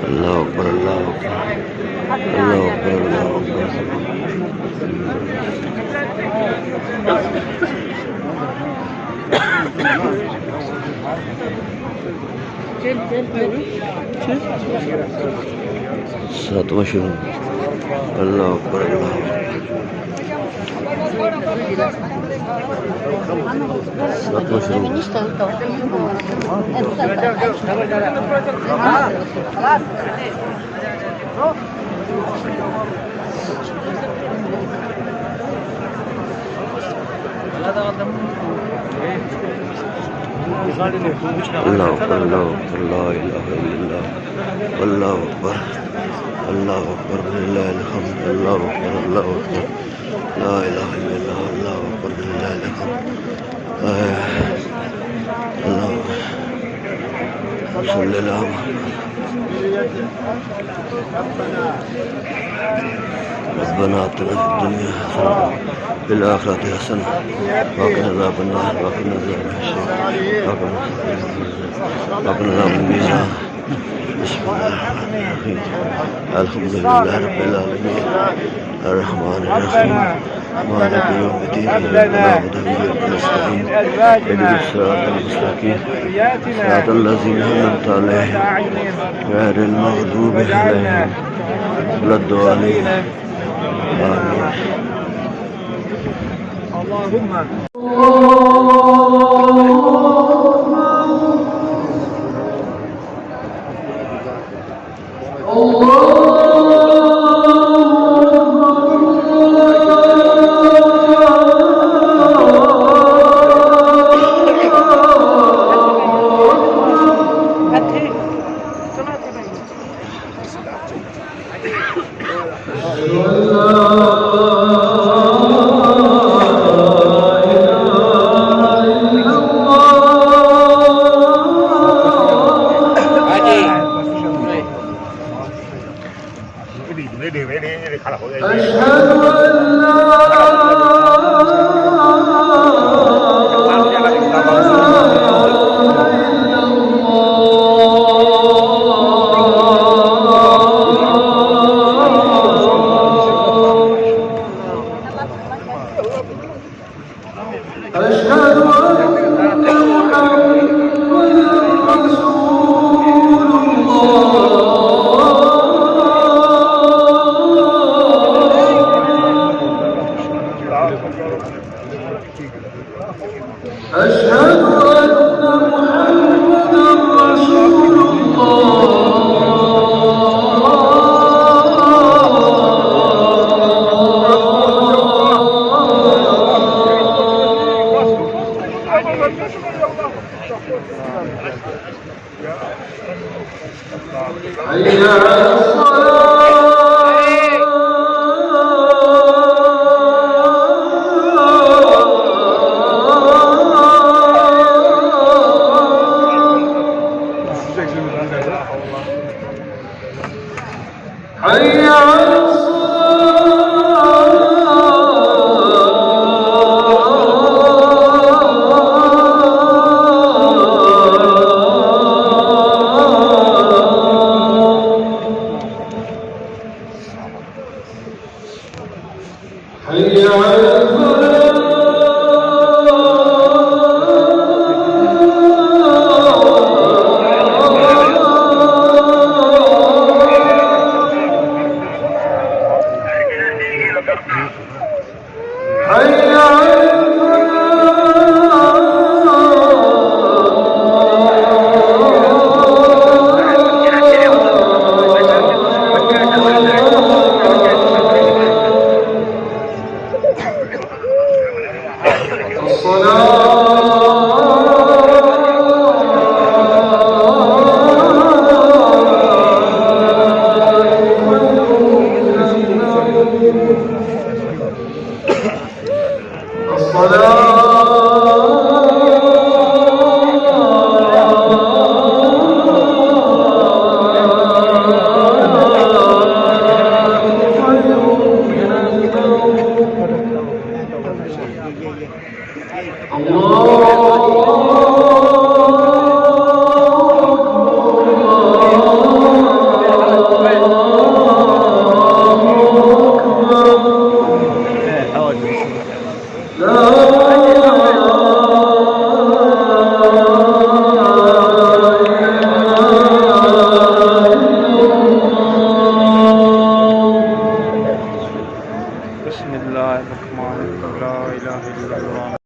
الله أكبر الله أكبر الله أكبر الله أكبر. الصلاة مشروع. الله أكبر الله الصلاة مشروع. الله أكبر الله أكبر لا إله إلا الله والله أكبر الله أكبر لله الحمد الله أكبر الله أكبر لا إله إلا الله الله أكبر لله الحمد الله صلى الله ربنا آتنا في الدنيا حسنة في الآخرة حسنة وقنا عذاب النار وقنا عذاب الشر وقنا عذاب الميزان. بسم الله الرحمن الرحيم الحمد لله رب العالمين الرحمن الرحيم مالك يوم الدين إياك نعبد وإياك نستعين اهدنا الصراط المستقيم صراط الذين أنعمت عليهم غير المغضوب عليهم ولا الضالين آمين. بسم الله الرحمن الرحيم لا إله إلا الله